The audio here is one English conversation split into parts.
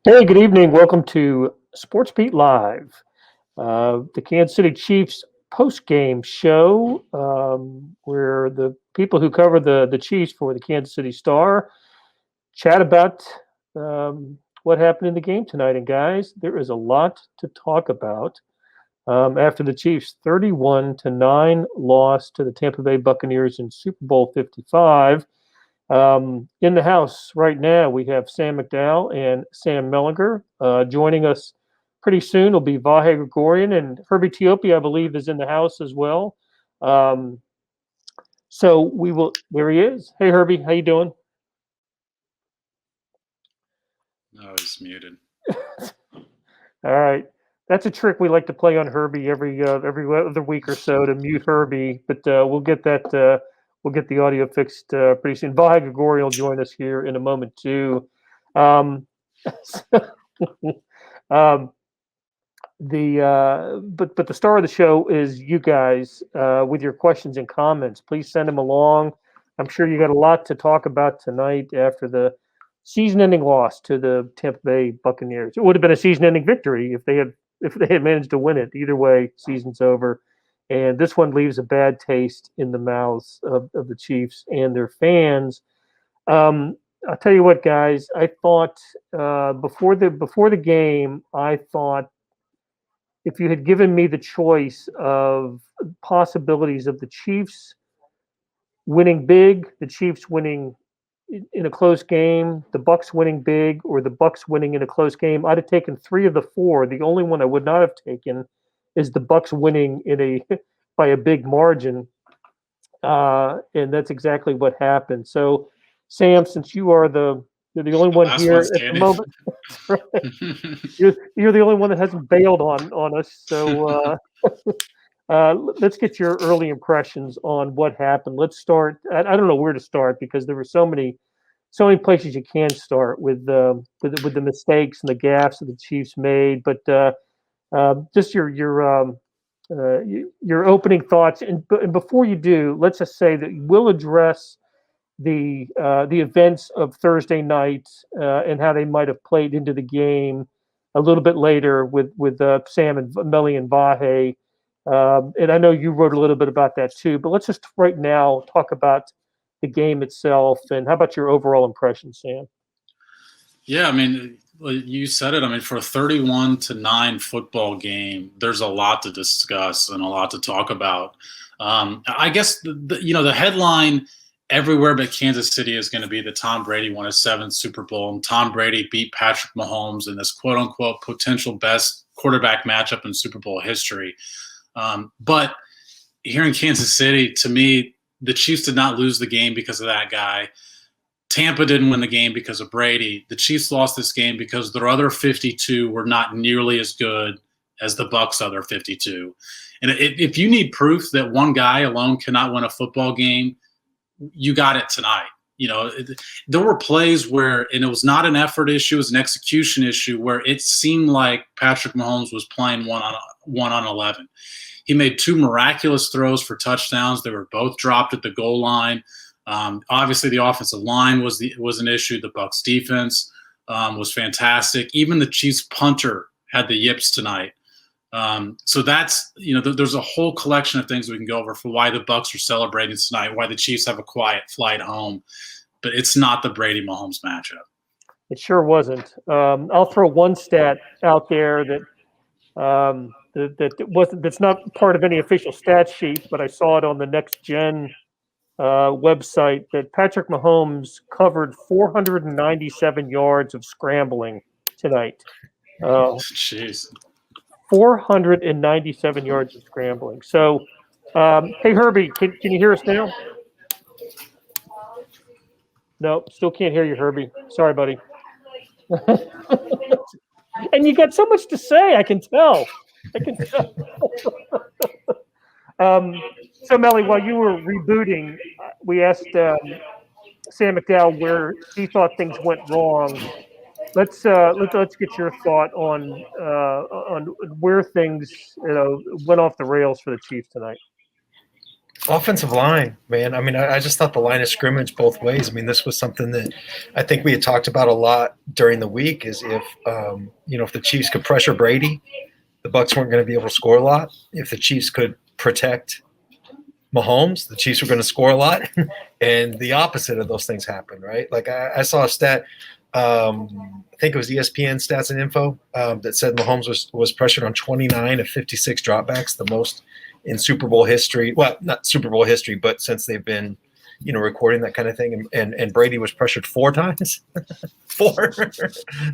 Hey, good evening. Welcome to SportsBeat Live, the Kansas City Chiefs post-game show, where the people who cover the Chiefs for the Kansas City Star chat about what happened in the game tonight. And guys, there is a lot to talk about after the Chiefs' 31-9 loss to the Tampa Bay Buccaneers in Super Bowl 55. In the house right now, we have Sam McDowell and Sam Mellinger. Joining us pretty soon will be Vahe Gregorian, and Herbie Teope, I believe, is in the house as well. Um, so we will. There he is. Hey, Herbie, how you doing? No, he's muted. All right, that's a trick we like to play on Herbie every other week or so to mute Herbie, but we'll get that. We'll get the audio fixed pretty soon. Vahe Gregorian will join us here in a moment too. Um, um, but the star of the show is you guys with your questions and comments. Please send them along. I'm sure you got a lot to talk about tonight after the season-ending loss to the Tampa Bay Buccaneers. It would have been a season-ending victory if they had managed to win it. Either way, season's over, and this one leaves a bad taste in the mouths of the Chiefs and their fans. Um, I'll tell you what, guys. I thought before the game, I thought if you had given me the choice of possibilities of the Chiefs winning big, the Chiefs winning in a close game, the Bucs winning big, or the Bucs winning in a close game, I'd have taken three of the four. The only one I would not have taken is the Bucs winning in a by a big margin, and that's exactly what happened. So, Sam, since you're the only one Last one here at the standing. moment, right? You're the only one that hasn't bailed on us. So let's get your early impressions on what happened. Let's start. I don't know where to start because there were so many places you can start with the mistakes and the gaffes that the Chiefs made. But just your opening thoughts. And before you do, let's just say that we'll address the events of Thursday night and how they might have played into the game a little bit later with Sam and Melly and Vahe. And I know you wrote a little bit about that too, but let's just right now talk about the game itself. And how about your overall impression, Sam? Yeah, I mean, you said it. I mean, for a 31-9 football game, there's a lot to discuss and a lot to talk about. I guess the headline everywhere but Kansas City is going to be that Tom Brady won his seventh Super Bowl and Tom Brady beat Patrick Mahomes in this quote unquote potential best quarterback matchup in Super Bowl history. But here in Kansas City, to me, the Chiefs did not lose the game because of that guy. Tampa didn't win the game because of Brady. The Chiefs lost this game because their other 52 were not nearly as good as the Bucs' other 52. And if you need proof that one guy alone cannot win a football game, you got it tonight. There were plays where, and it was not an effort issue, it was an execution issue, where it seemed like Patrick Mahomes was playing one on 11. He made two miraculous throws for touchdowns. They were both dropped at the goal line. Obviously, the offensive line was an issue. The Bucs defense was fantastic. Even the Chiefs punter had the yips tonight. So that's there's a whole collection of things we can go over for why the Bucs are celebrating tonight, why the Chiefs have a quiet flight home, but it's not the Brady Mahomes matchup. It sure wasn't. I'll throw one stat out there that's not part of any official stat sheet, but I saw it on the Next Gen website that Patrick Mahomes covered 497 yards of scrambling tonight. Jeez. 497 yards of scrambling. So, hey, Herbie, can you hear us now? No, still can't hear you, Herbie. Sorry, buddy. And you got so much to say, I can tell. So, Melly, while you were rebooting, we asked Sam McDowell where he thought things went wrong. Let's get your thought on where things went off the rails for the Chiefs tonight. Offensive line, man. I mean, I just thought the line of scrimmage both ways. I mean, this was something that I think we had talked about a lot during the week. Is if if the Chiefs could pressure Brady, the Bucs weren't going to be able to score a lot. If the Chiefs could protect Mahomes, the Chiefs were going to score a lot, and the opposite of those things happened. Right? Like I saw a stat. I think it was ESPN Stats and Info that said Mahomes was pressured on 29 of 56 dropbacks, the most in Super Bowl history. Well, not Super Bowl history, but since they've been, recording that kind of thing. And Brady was pressured 4 times, 4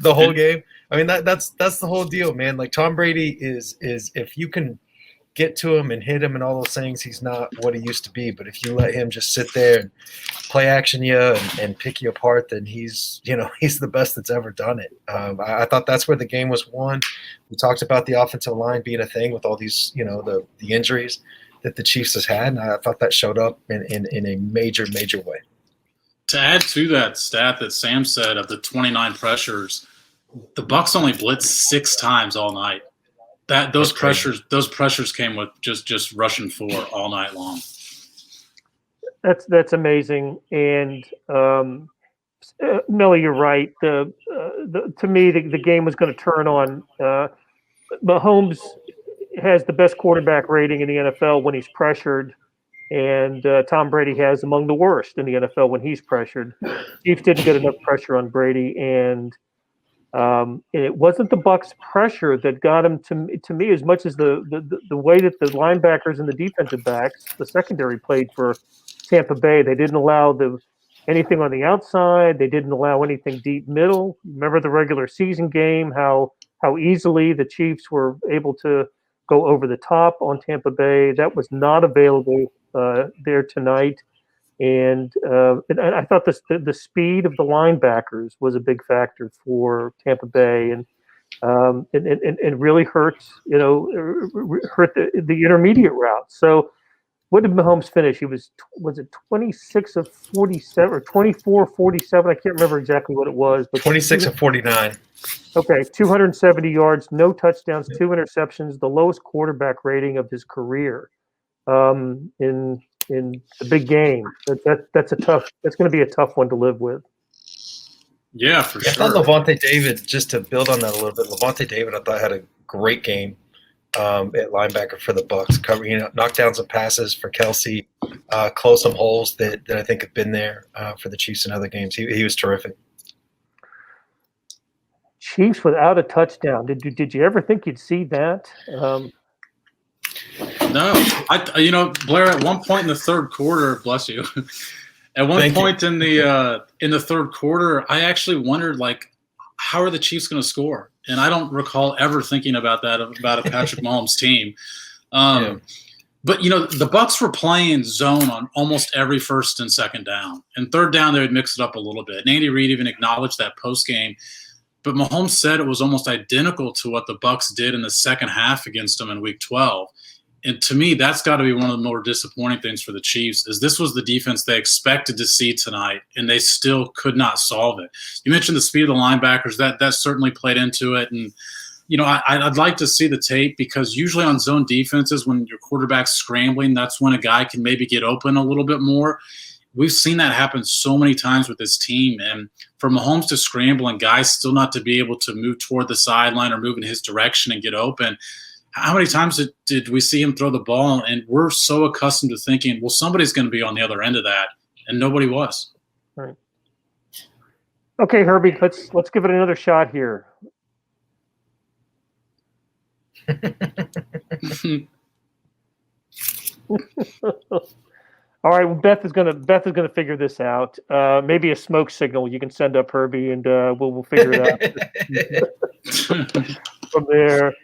the whole game. I mean, that's the whole deal, man. Like Tom Brady is if you can get to him and hit him and all those things, he's not what he used to be. But if you let him just sit there and play action you and pick you apart, then he's the best that's ever done it. I thought that's where the game was won. We talked about the offensive line being a thing with all these, the injuries that the Chiefs has had, and I thought that showed up in a major, major way. To add to that stat that Sam said of the 29 pressures, the Bucs only blitzed 6 times all night. Those pressures came with just rushing 4 all night long. That's amazing. And Millie, you're right. To me, the game was going to turn on. Mahomes has the best quarterback rating in the NFL when he's pressured, and Tom Brady has among the worst in the NFL when he's pressured. Chiefs didn't get enough pressure on Brady, and it wasn't the Bucs' pressure that got him to me as much as the way that the linebackers and the defensive backs, the secondary, played for Tampa Bay. They didn't allow anything on the outside. They didn't allow anything deep middle. Remember the regular season game, how easily the Chiefs were able to go over the top on Tampa Bay. That was not available there tonight. And I thought the speed of the linebackers was a big factor for Tampa Bay, and really hurt the intermediate route. So, what did Mahomes finish? He was it 26 of 47 or 24 47? I can't remember exactly what it was, but 26 of 49. Okay, 270 yards, no touchdowns, 2 interceptions, the lowest quarterback rating of his career. In the big game, that's going to be a tough one to live with. Yeah, for sure. I thought Levante David, just to build on that a little bit, Levante David I thought had a great game at linebacker for the Bucs, covering knocked down some passes for Kelsey, closed some holes that I think have been there for the Chiefs in other games. He was terrific. Chiefs without a touchdown. Did you ever think you'd see that? No, Blair, at one point in the third quarter, bless you. At one point in the third quarter, I actually wondered, how are the Chiefs going to score? And I don't recall ever thinking about that about a Patrick Mahomes team. But the Bucs were playing zone on almost every first and second down, and third down they would mix it up a little bit. And Andy Reid even acknowledged that post game. But Mahomes said it was almost identical to what the Bucs did in the second half against them in Week 12. And to me, that's got to be one of the more disappointing things for the Chiefs, is this was the defense they expected to see tonight, and they still could not solve it. You mentioned the speed of the linebackers. That certainly played into it. And, I'd like to see the tape, because usually on zone defenses, when your quarterback's scrambling, that's when a guy can maybe get open a little bit more. We've seen that happen so many times with this team. And for Mahomes to scramble and guys still not to be able to move toward the sideline or move in his direction and get open, how many times did we see him throw the ball? And we're so accustomed to thinking, well, somebody's going to be on the other end of that, and nobody was. All right. Okay, Herbie, let's give it another shot here. All right, well, Beth is gonna figure this out. Maybe a smoke signal you can send up, Herbie, and we'll figure it out from there.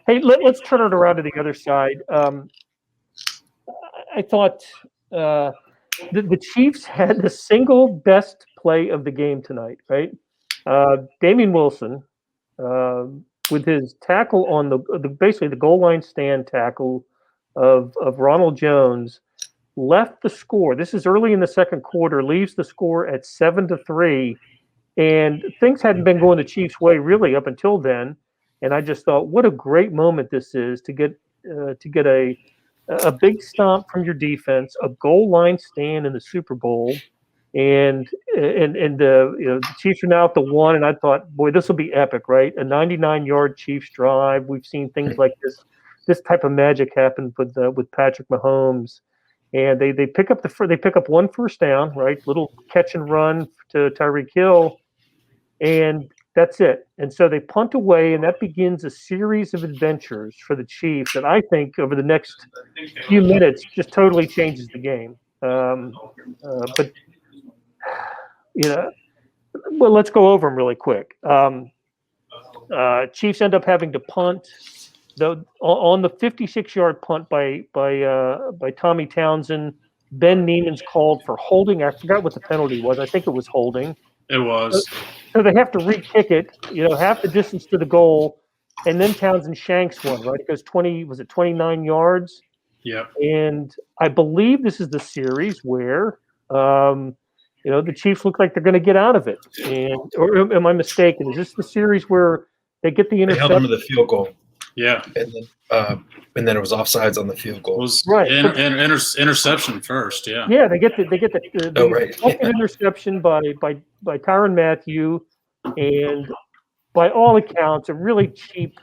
Hey, let's turn it around to the other side. I thought the Chiefs had the single best play of the game tonight, right? Damian Wilson, with his tackle on basically the goal line stand tackle of Ronald Jones, left the score. This is early in the second quarter, leaves the score at 7-3, and things hadn't been going the Chiefs' way really up until then. And I just thought, what a great moment this is to get a a big stomp from your defense, a goal line stand in the Super Bowl, and the Chiefs are now at the 1, and I thought, boy, this will be epic, right? A 99-yard Chiefs drive. We've seen things like this type of magic happen with Patrick Mahomes, and they pick up one first down, right? Little catch and run to Tyreek Hill, and that's it. And so they punt away, and that begins a series of adventures for the Chiefs that I think over the next few minutes just totally changes the game. But well, let's go over them really quick. Chiefs end up having to punt. On the 56-yard punt by Tommy Townsend, Ben Neiman's called for holding. I forgot what the penalty was. I think it was holding. It was. So they have to re-kick it, half the distance to the goal, and then Townsend shanks one, right? It goes 29 yards? Yeah. And I believe this is the series where, the Chiefs look like they're going to get out of it. Or am I mistaken? Is this the series where they get the interception? They held them to the field goal. Yeah. And then it was offsides on the field goal. It was right. Interception first, yeah. Yeah, they get the interception by Tyrann Mathieu, and by all accounts, a really cheap,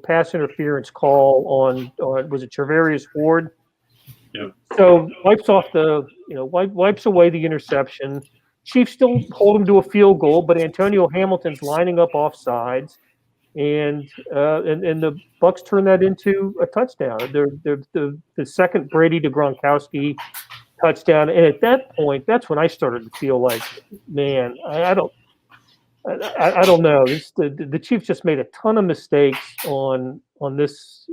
pass interference call on was it Charvarius Ward? Yeah. So wipes away the interception. Chiefs still hold them to a field goal, but Antonio Hamilton's lining up off sides. And the Bucs turn that into a touchdown. The second Brady to Gronkowski touchdown, and at that point, that's when I started to feel like, man, I don't know. The Chiefs just made a ton of mistakes on this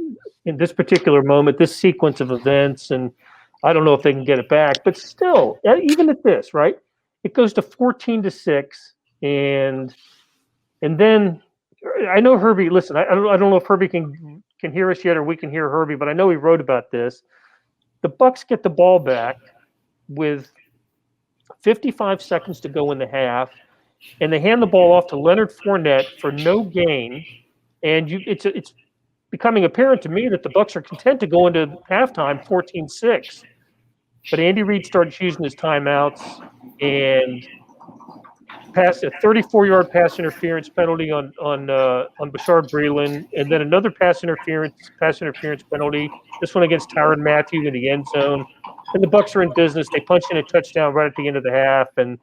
in this particular moment, this sequence of events, and I don't know if they can get it back. But still, even at this, right, it goes to 14-6, and then. I know Herbie. Listen, I don't know if Herbie can hear us yet, or we can hear Herbie, but I know he wrote about this. The Bucs get the ball back with 55 seconds to go in the half, and they hand the ball off to Leonard Fournette for no gain. And it's becoming apparent to me that the Bucs are content to go into halftime 14-6. But Andy Reid started using his timeouts and passed a 34-yard pass interference penalty on Bashard Breeland, and then another pass interference penalty. This one against Tyrann Mathieu in the end zone. And the Bucs are in business. They punch in a touchdown right at the end of the half, and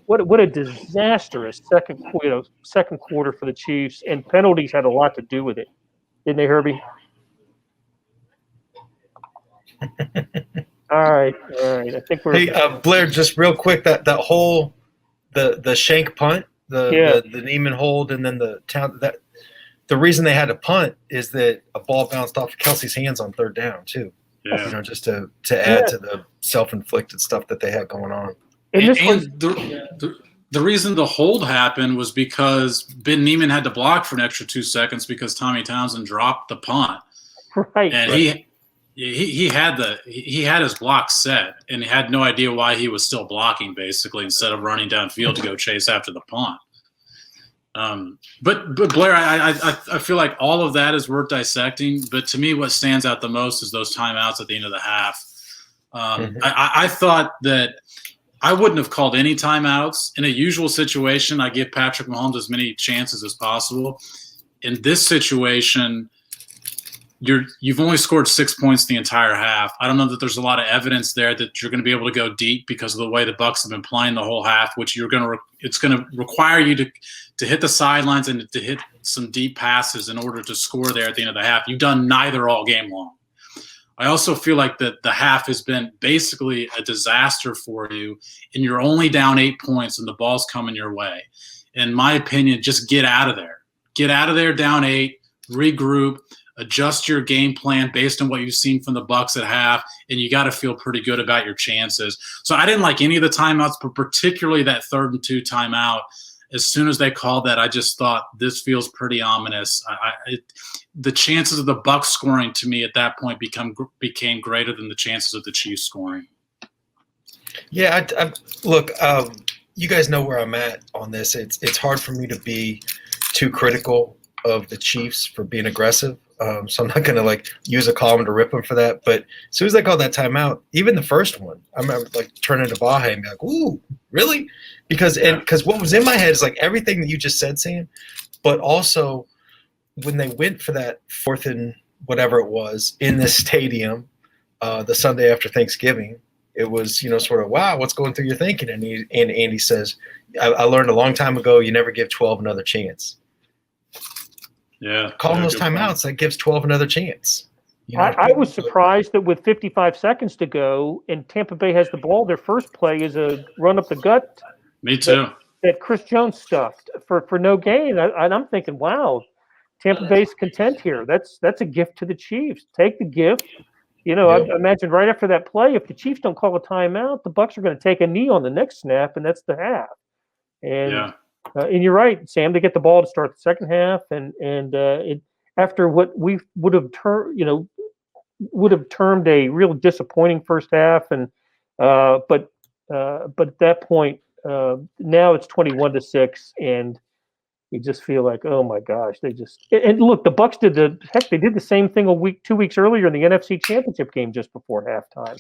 what a disastrous second quarter for the Chiefs. And penalties had a lot to do with it, didn't they, Herbie? All right. I think we're. Hey, Blair, just real quick, that whole. The shank punt, the Neiman hold, and then the reason they had to punt is that a ball bounced off Kelsey's hands on third down too. Yeah. Just to add to the self-inflicted stuff that they had going on. And the reason the hold happened was because Ben Neiman had to block for an extra 2 seconds because Tommy Townsend dropped the punt. Right. And he had his block set, and he had no idea why he was still blocking, basically, instead of running downfield to go chase after the punt. But Blair, I feel like all of that is worth dissecting. But to me, what stands out the most is those timeouts at the end of the half. I thought that I wouldn't have called any timeouts. In a usual situation, I give Patrick Mahomes as many chances as possible. In this situation, you've only scored 6 points the entire half. I don't know that there's a lot of evidence there that you're going to be able to go deep because of the way the Bucs have been playing the whole half, which it's going to require you to hit the sidelines and to hit some deep passes in order to score there at the end of the half. You've done neither all game long. I also feel like that the half has been basically a disaster for you, and you're only down 8 points and the ball's coming your way. In my opinion, just get out of there. Get out of there down 8, regroup, adjust your game plan based on what you've seen from the Bucs at half, and you got to feel pretty good about your chances. So I didn't like any of the timeouts, but particularly that 3rd and 2 timeout. As soon as they called that, I just thought this feels pretty ominous. The chances of the Bucs scoring to me at that point became greater than the chances of the Chiefs scoring. Yeah, look, you guys know where I'm at on this. It's hard for me to be too critical of the Chiefs for being aggressive. So I'm not going to like use a column to rip him for that. But as soon as I called that timeout, even the first one, I remember like turning to Vahe and be like, "Ooh, really?" Because what was in my head is like everything that you just said, Sam, but also when they went for that fourth and whatever it was in this stadium, the Sunday after Thanksgiving, it was, sort of, wow, what's going through your thinking? And Andy says, I learned a long time ago, you never give 12 another chance. Yeah. Calling those timeouts, that gives 12 another chance. I was surprised that with 55 seconds to go and Tampa Bay has the ball, their first play is a run up the gut. Me too. That Chris Jones stuffed for no gain. And I'm thinking, wow, Tampa Bay's content here. That's a gift to the Chiefs. Take the gift. I imagine right after that play, if the Chiefs don't call a timeout, the Bucs are going to take a knee on the next snap, and that's the half. And and you're right, Sam. They get the ball to start the second half, and after what we would have termed a real disappointing first half, and but at that point, now it's 21-6, and you just feel like, oh my gosh, and look, the Bucs did the same thing 2 weeks earlier in the NFC Championship game just before halftime.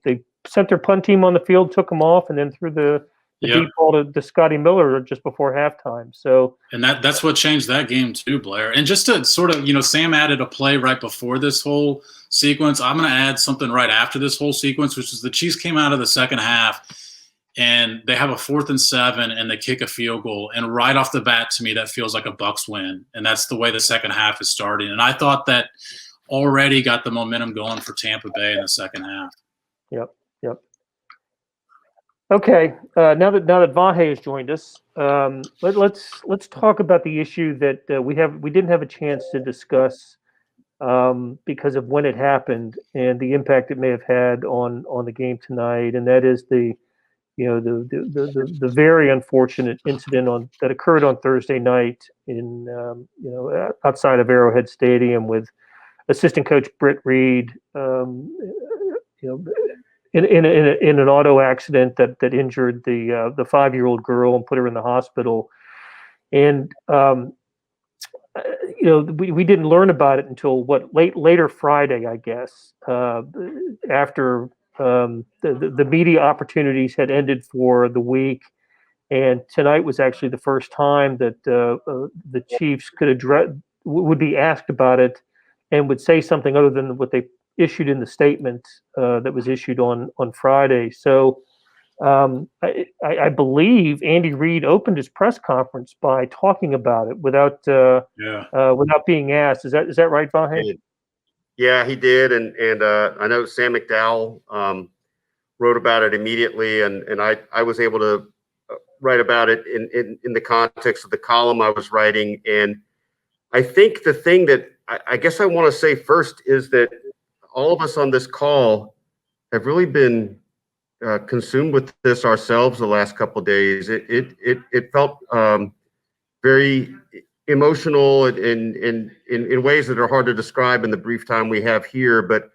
They sent their punt team on the field, took them off, and then threw the deep ball to Scotty Miller just before halftime. So, and that's what changed that game too, Blair. And just to sort of, Sam added a play right before this whole sequence. I'm going to add something right after this whole sequence, which is the Chiefs came out of the second half and they have a 4th and 7 and they kick a field goal. And right off the bat, to me, that feels like a Bucs win. And that's the way the second half is starting. And I thought that already got the momentum going for Tampa Bay in the second half. Yep. Okay. Now that Vahe has joined us, let's talk about the issue that we didn't have a chance to discuss because of when it happened and the impact it may have had on the game tonight, and that is the very unfortunate incident that occurred on Thursday night in outside of Arrowhead Stadium with assistant coach Britt Reed, in an auto accident that injured the 5-year-old girl and put her in the hospital, and we didn't learn about it until later Friday, I guess, after the media opportunities had ended for the week, and tonight was actually the first time that the Chiefs would be asked about it and would say something other than what they issued in the statement that was issued on Friday. So I believe Andy Reid opened his press conference by talking about it without being asked. Is that right, Vahe? Yeah, he did, and I know Sam McDowell wrote about it immediately, and I was able to write about it in the context of the column I was writing. And I think the thing that I guess I want to say first is that all of us on this call have really been consumed with this ourselves the last couple of days. It felt very emotional in ways that are hard to describe in the brief time we have here. But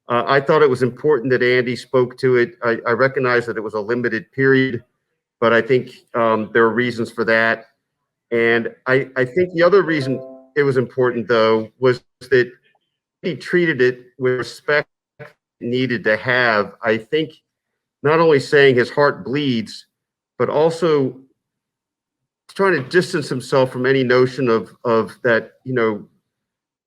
I thought it was important that Andy spoke to it. I recognize that it was a limited period, but I think there are reasons for that. And I think the other reason it was important, though, was that he treated it with respect it needed to have. I think not only saying his heart bleeds, but also trying to distance himself from any notion of that,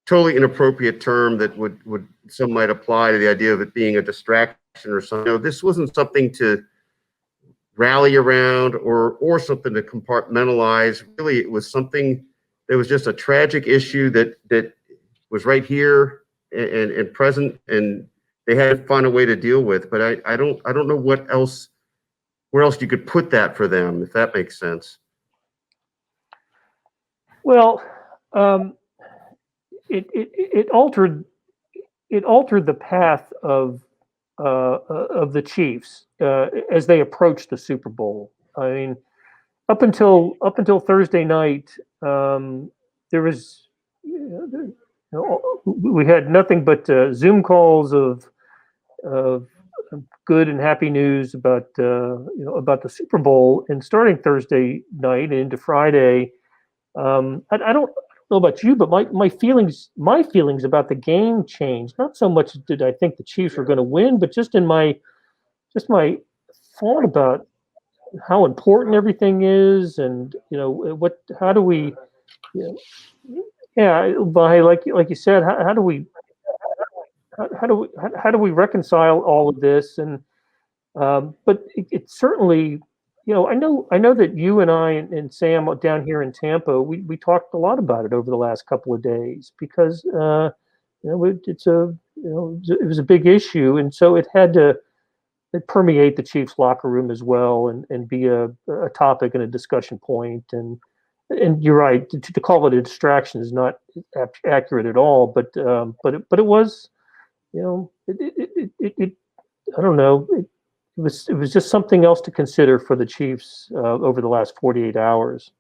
totally inappropriate term that would some might apply to the idea of it being a distraction or something. This wasn't something to rally around or something to compartmentalize. Really, it was something that was just a tragic issue that was right here and present, and they had to find a way to deal with. But I don't know where else you could put that for them, if that makes sense. Well, it altered the path of the Chiefs as they approached the Super Bowl. I mean, up until Thursday night, there was we had nothing but Zoom calls of good and happy news about the Super Bowl. And starting Thursday night and into Friday, I don't know about you, but my feelings about the game changed. Not so much did I think the Chiefs were going to win, but just my thought about how important everything is, and how do we, you by like you said, how do we reconcile all of this? And but it certainly, I know that you and I and Sam down here in Tampa, we talked a lot about it over the last couple of days, because it was a big issue, and so it had to permeate the Chiefs locker room as well, and be a topic and a discussion point. And you're right, to call it a distraction is not accurate at all, but it was, I don't know, it was just something else to consider for the Chiefs over the last 48 hours.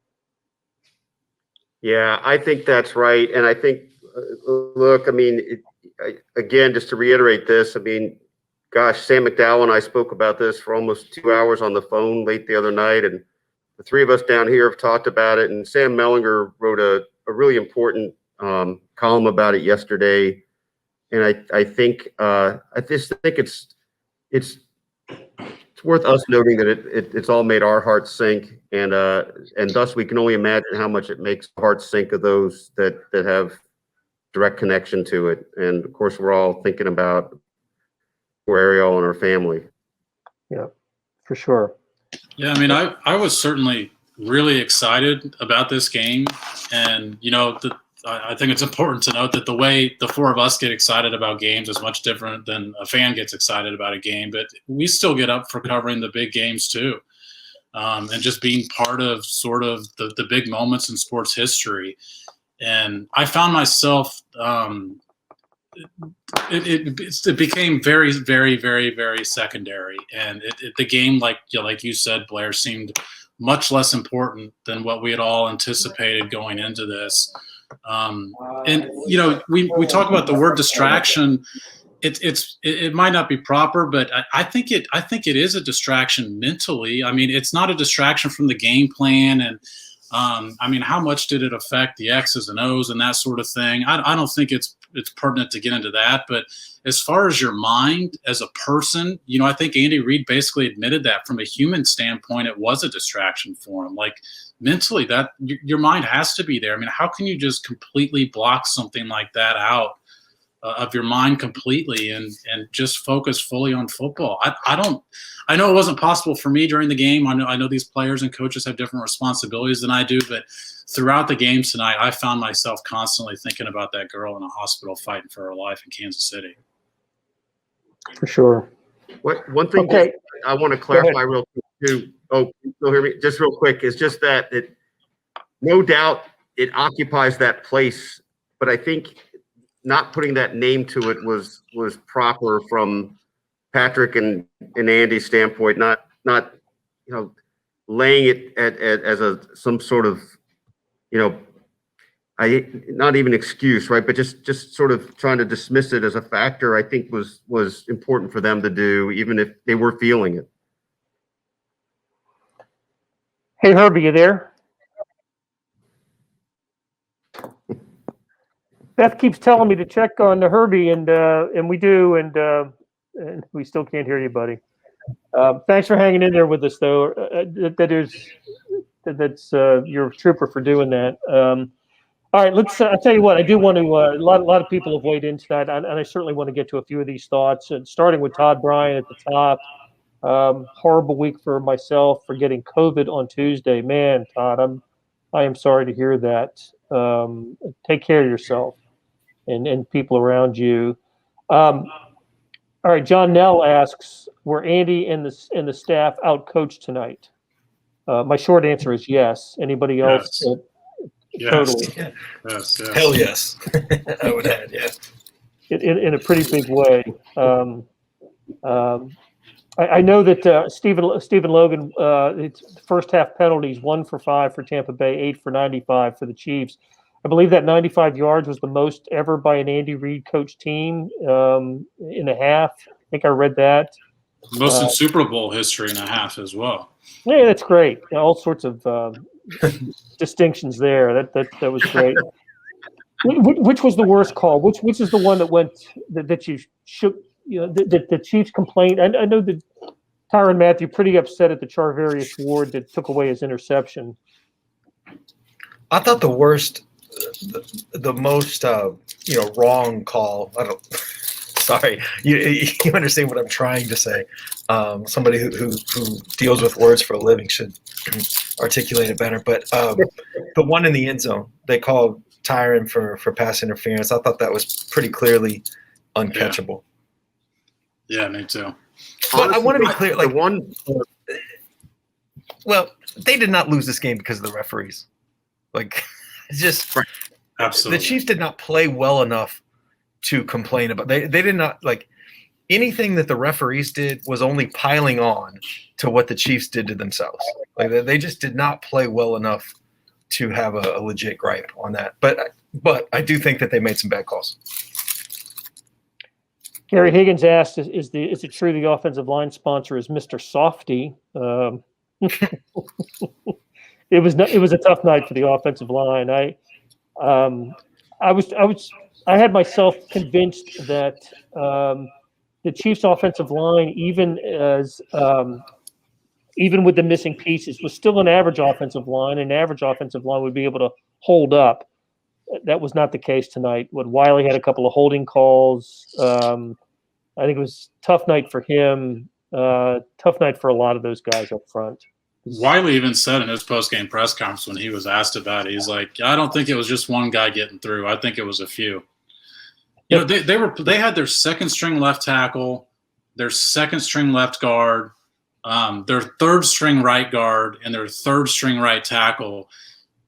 Yeah, I think that's right. And I think, look, I mean, again, just to reiterate this, I mean, gosh, Sam McDowell and I spoke about this for almost 2 hours on the phone late the other night. And the three of us down here have talked about it. And Sam Mellinger wrote a really important column about it yesterday. And I think it's worth us noting that it's all made our hearts sink, and thus we can only imagine how much it makes the hearts sink of those that have direct connection to it. And of course, we're all thinking about poor Ariel and her family. Yeah, for sure. Yeah, I mean, I was certainly really excited about this game, and I think it's important to note that the way the four of us get excited about games is much different than a fan gets excited about a game. But we still get up for covering the big games too, and just being part of sort of the big moments in sports history. And I found myself, it became very, very, very, very secondary. And the game, like you said, Blair, seemed much less important than what we had all anticipated going into this. And we talk about the word distraction. It might not be proper, but I think it is a distraction mentally. I mean, it's not a distraction from the game plan. And I mean, how much did it affect the X's and O's and that sort of thing? I don't think it's pertinent to get into that. But as far as your mind as a person, I think Andy Reid basically admitted that from a human standpoint, it was a distraction for him. Like, mentally, that your mind has to be there. I mean, how can you just completely block something like that out of your mind completely and just focus fully on football? I know it wasn't possible for me during the game. I know these players and coaches have different responsibilities than I do, but throughout the game tonight, I found myself constantly thinking about that girl in a hospital fighting for her life in Kansas City. For sure. One thing I want to clarify real quick too. Oh, you still hear me? Just real quick, it's just that no doubt it occupies that place, but I think not putting that name to it was proper from Patrick and Andy's standpoint. Not laying it as some sort of not even excuse, right? But just sort of trying to dismiss it as a factor, I think was important for them to do, even if they were feeling it. Hey, Herbie, you there? Beth keeps telling me to check on Herbie, and we do, and we still can't hear you, buddy. Thanks for hanging in there with us, though. That's you're a trooper for doing that. All right, let's. I'll tell you what. I do want to. A lot of people have weighed into that, and I certainly want to get to a few of these thoughts. And starting with Todd Bryan at the top. Horrible week for myself for getting COVID on Tuesday. Man, Todd, I am sorry to hear that. Take care of yourself and people around you. All right, John Nell asks, were Andy and the staff out-coached tonight? My short answer is yes. Anybody else? Yes. Totally. Yes. Hell yes. I would add, yes. In a pretty big way. I know that Stephen Logan, it's first half penalties, 1 for 5 for Tampa Bay, 8 for 95 for the Chiefs. I believe that 95 yards was the most ever by an Andy Reid coach team in a half. I think I read that. Most in Super Bowl history in a half as well. Yeah, that's great. All sorts of distinctions there. That was great. Which was the worst call? Which is the one that went that you shook? You know, the Chiefs complained. I know that Tyrann Mathieu pretty upset at the Charvarius Ward that took away his interception. I thought the worst, the most, wrong call. I don't. Sorry, you understand what I'm trying to say. Somebody who deals with words for a living should articulate it better. But the one in the end zone, they called Tyrann for pass interference. I thought that was pretty clearly uncatchable. Yeah, me too. But honestly, I want to be clear. Like well, they did not lose this game because of the referees. Like, just absolutely, the Chiefs did not play well enough to complain about. They did not, like, anything that the referees did was only piling on to what the Chiefs did to themselves. Like, they just did not play well enough to have a legit gripe on that. But I do think that they made some bad calls. Gary Higgins asked, "Is it true the offensive line sponsor is Mr. Softy?" It was a tough night for the offensive line. I had myself convinced that the Chiefs' offensive line, even with the missing pieces, was still an average offensive line. An average offensive line would be able to hold up. That was not the case tonight. Wiley had a couple of holding calls. I think it was a tough night for him. Tough night for a lot of those guys up front. Wiley even said in his post-game press conference when he was asked about it, he's like, "I don't think it was just one guy getting through. I think it was a few." You know, they had their second-string left tackle, their second-string left guard, their third-string right guard, and their third-string right tackle.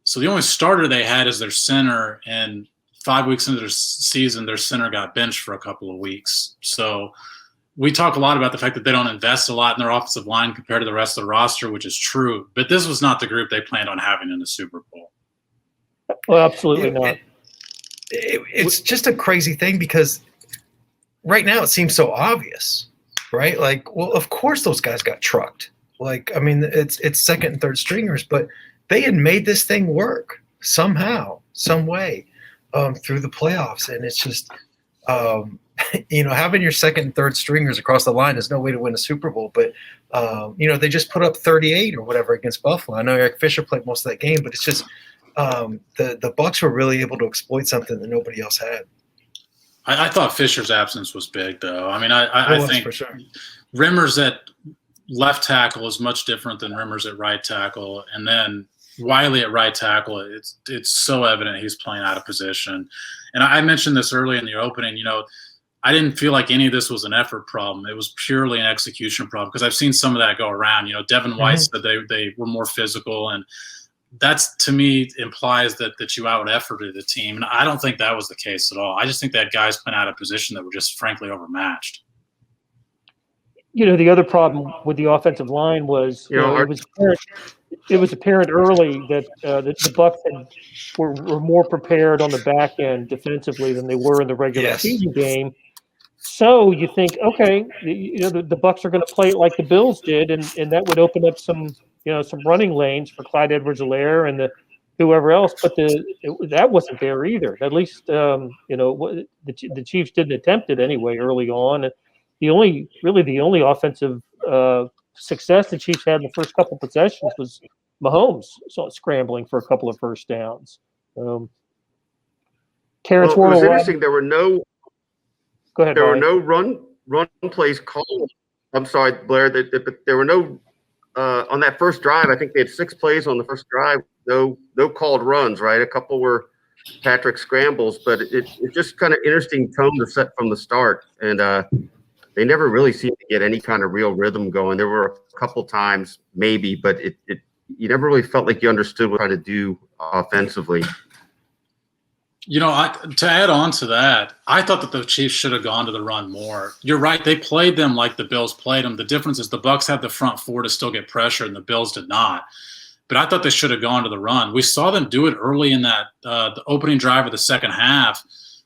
So the only starter they had is their center, and 5 weeks into their season, their center got benched for a couple of weeks. So we talk a lot about the fact that they don't invest a lot in their offensive line compared to the rest of the roster, which is true. But this was not the group they planned on having in the Super Bowl. Well, absolutely not. It's just a crazy thing because right now it seems so obvious, right? Like, well, of course those guys got trucked. Like, I mean, it's second and third stringers, but they had made this thing work somehow, some way through the playoffs. And it's just having your second and third stringers across the line is no way to win a Super Bowl. But, they just put up 38 or whatever against Buffalo. I know Eric Fisher played most of that game, but it's just the Bucs were really able to exploit something that nobody else had. I thought Fisher's absence was big, though. I mean, I think for sure. Rimmers at left tackle is much different than Rimmers at right tackle. And then Wiley at right tackle, it's so evident he's playing out of position. And I mentioned this early in the opening, I didn't feel like any of this was an effort problem. It was purely an execution problem because I've seen some of that go around. Devin White said they were more physical, and that's, to me, implies that you out-efforted the team. And I don't think that was the case at all. I just think that guys playing out of position that were just frankly overmatched. The other problem with the offensive line was it was apparent early that the Bucs were more prepared on the back end defensively than they were in the regular season game. So you think, okay, the Bucs are going to play it like the Bills did, and that would open up some running lanes for Clyde Edwards-Helaire and whoever else. But that wasn't there either. At least the Chiefs didn't attempt it anyway early on. And the only offensive success the Chiefs had in the first couple possessions was Mahomes scrambling for a couple of first downs. Terrence Warner. It was interesting. There were no. Go ahead. There were no run plays called. I'm sorry, Blair. But there were no on that first drive. I think they had 6 plays on the first drive. No called runs. Right, a couple were Patrick scrambles, but it's just kind of interesting tone to set from the start, and they never really seemed to get any kind of real rhythm going. There were a couple times maybe, but you never really felt like you understood what to try to do offensively. To add on to that, I thought that the Chiefs should have gone to the run more. You're right. They played them like the Bills played them. The difference is the Bucs had the front four to still get pressure, and the Bills did not. But I thought they should have gone to the run. We saw them do it early in that the opening drive of the second half.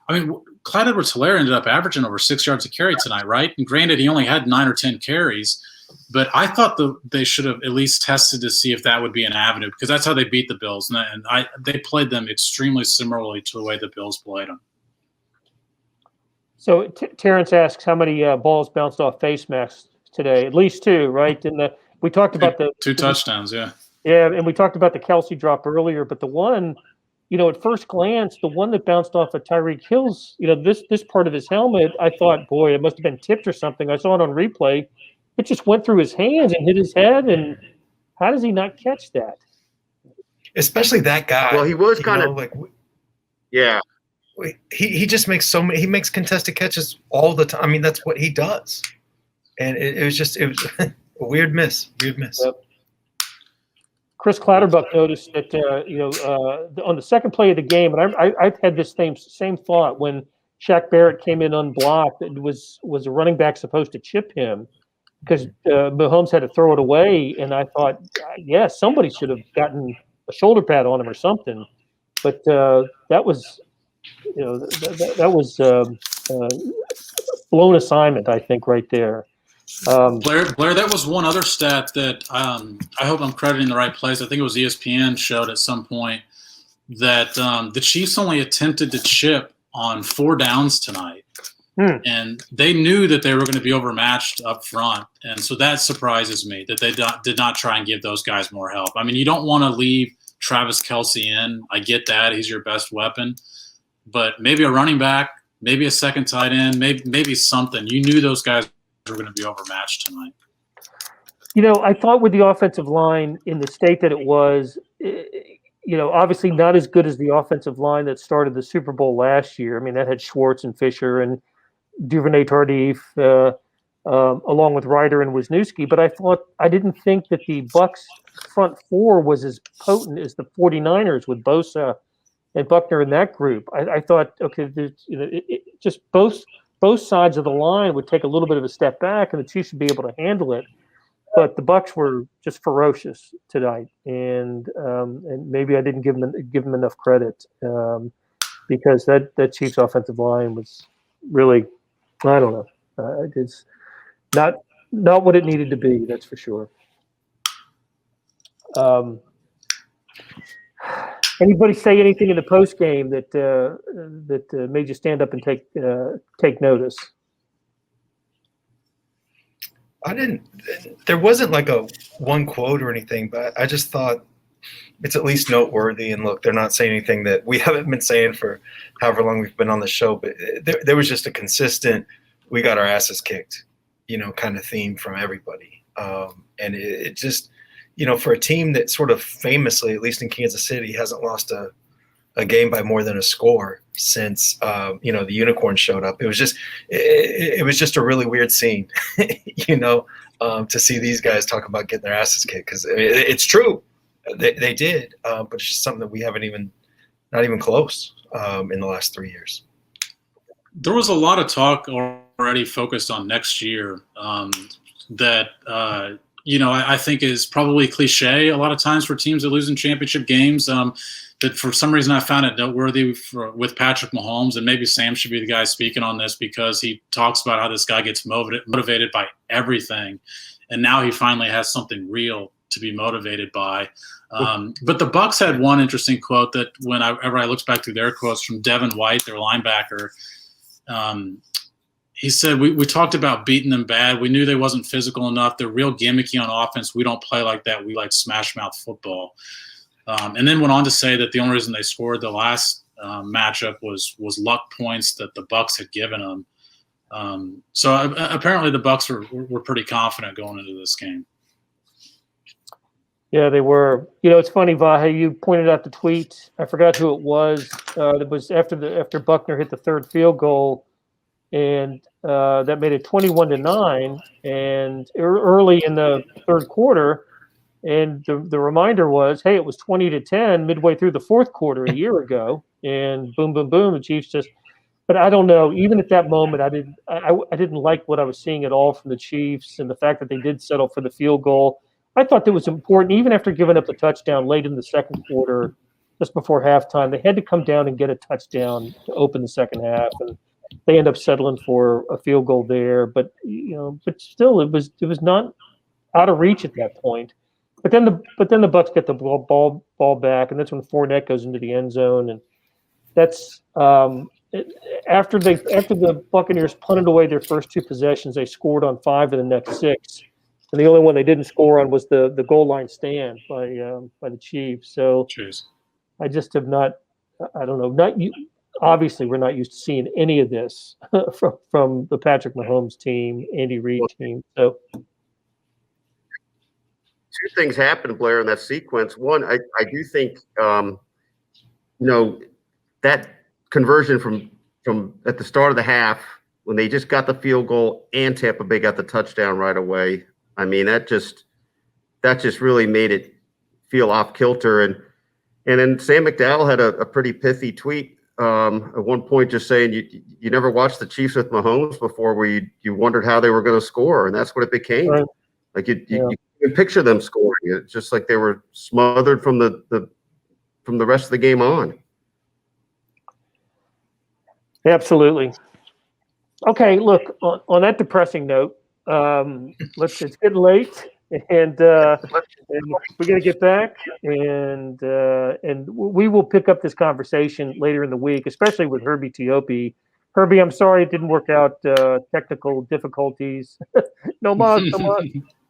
I mean, Clyde Edwards-Helaire ended up averaging over 6 yards a carry tonight, right? And granted, he only had 9 or 10 carries. But I thought they should have at least tested to see if that would be an avenue, because that's how they beat the Bills. And they played them extremely similarly to the way the Bills played them. So Terrence asks how many balls bounced off face masks today. At least 2, right? And we talked about the two touchdowns, yeah. Yeah, and we talked about the Kelsey drop earlier, but the one, at first glance, the one that bounced off of Tyreek Hill's, this part of his helmet, I thought, boy, it must have been tipped or something. I saw it on replay. It just went through his hands and hit his head, and how does he not catch that? Especially that guy. Well, he was kind of like, yeah. He just makes he makes contested catches all the time. I mean, that's what he does, and it was a weird miss. Yep. Chris Clatterbuck noticed that on the second play of the game, and I've had this same thought when Shaq Barrett came in unblocked. It was a running back supposed to chip him because Mahomes had to throw it away, and I thought, yeah, somebody should have gotten a shoulder pad on him or something. But that was, that was blown assignment, I think, right there. Blair, that was one other stat that I hope I'm crediting the right place. I think it was ESPN showed at some point that the Chiefs only attempted to chip on 4 downs tonight. And they knew that they were going to be overmatched up front. And so that surprises me that they did not try and give those guys more help. I mean, you don't want to leave Travis Kelce in. I get that. He's your best weapon. But maybe a running back, maybe a second tight end, maybe something. You knew those guys were going to be overmatched tonight. I thought with the offensive line in the state that it was, obviously not as good as the offensive line that started the Super Bowl last year. I mean, that had Schwartz and Fisher and Duvernay Tardif, along with Ryder and Wisniewski. But I didn't think that the Bucs front 4 was as potent as the 49ers with Bosa and Buckner in that group. I thought, okay, just both sides of the line would take a little bit of a step back, and the Chiefs should be able to handle it. But the Bucs were just ferocious tonight, and maybe I didn't give them enough credit because that Chiefs offensive line was really, I don't know, it's not what it needed to be. That's for sure. Anybody say anything in the post game that made you stand up and take notice? I didn't. There wasn't like a one quote or anything, but I just thought it's at least noteworthy. And look, they're not saying anything that we haven't been saying for however long we've been on the show, but there was just a consistent, we got our asses kicked, kind of theme from everybody. And it just, for a team that sort of famously, at least in Kansas City, hasn't lost a game by more than a score since the unicorn showed up. It was just a really weird scene, to see these guys talk about getting their asses kicked, because it's true, they did, but it's just something that we haven't not even close in the last 3 years. There was a lot of talk already focused on next year that I think is probably cliche a lot of times for teams that lose in championship games. That for some reason I found it noteworthy with Patrick Mahomes, and maybe Sam should be the guy speaking on this because he talks about how this guy gets motivated by everything, and now he finally has something real to be motivated by. But the Bucs had one interesting quote that whenever I looked back through their quotes from Devin White, their linebacker, he said, we talked about beating them bad. We knew they wasn't physical enough. They're real gimmicky on offense. We don't play like that. We like smash mouth football. And then went on to say that the only reason they scored the last matchup was luck points that the Bucs had given them. So apparently the Bucs were pretty confident going into this game. Yeah, they were. It's funny, Vahe, you pointed out the tweet. I forgot who it was. It was after Buckner hit the third field goal, and that made it 21-9. And early in the third quarter, and the reminder was, hey, it was 20-10 midway through the fourth quarter a year ago, and boom, boom, boom, the Chiefs just. But I don't know. Even at that moment, I didn't like what I was seeing at all from the Chiefs, and the fact that they did settle for the field goal. I thought that was important, even after giving up the touchdown late in the second quarter, just before halftime. They had to come down and get a touchdown to open the second half, and they end up settling for a field goal there. But but still, it was not out of reach at that point. But then the Bucs get the ball back, and that's when Fournette goes into the end zone, and that's after the Buccaneers punted away their first 2 possessions, they scored on 5 of the next 6, and the only one they didn't score on was the goal line stand by the Chiefs. So Jeez. I just have not. I don't know. Obviously, we're not used to seeing any of this from the Patrick Mahomes team, Andy Reid team. So 2 things happened, Blair, in that sequence. One, I do think that conversion from at the start of the half when they just got the field goal and Tampa Bay got the touchdown right away. I mean, that just really made it feel off kilter. And then Sam McDowell had a pretty pithy tweet at one point, just saying you never watched the Chiefs with Mahomes before, where you wondered how they were going to score, and that's what it became. Right. Like you can picture them scoring. It's just like they were smothered from the rest of the game on. Absolutely. Okay, look, on that depressing note, it's getting late, and we're going to get back, and we will pick up this conversation later in the week, especially with Herbie Teope. Herbie, I'm sorry it didn't work out, technical difficulties. No mas.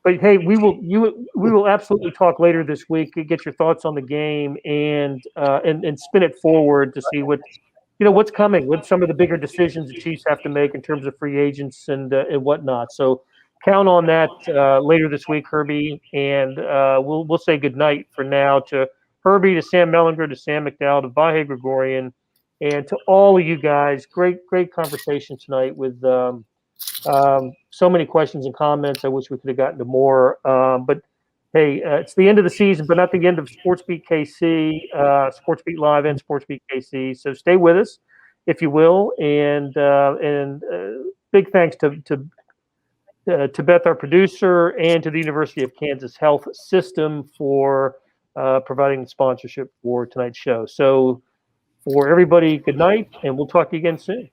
But hey, we will absolutely talk later this week. Get your thoughts on the game and spin it forward to see what's coming, what some of the bigger decisions the Chiefs have to make in terms of free agents and whatnot. So count on that later this week, Herbie, and we'll say goodnight for now to Herbie, to Sam Mellinger, to Sam McDowell, to Vahe Gregorian, and to all of you guys. Great conversation tonight with so many questions and comments. I wish we could have gotten to more, but hey, it's the end of the season, but not the end of SportsBeat KC, SportsBeat Live and SportsBeat KC. So stay with us, if you will, and big thanks to Beth, our producer, and to the University of Kansas Health System for providing the sponsorship for tonight's show. So for everybody, good night, and we'll talk to you again soon.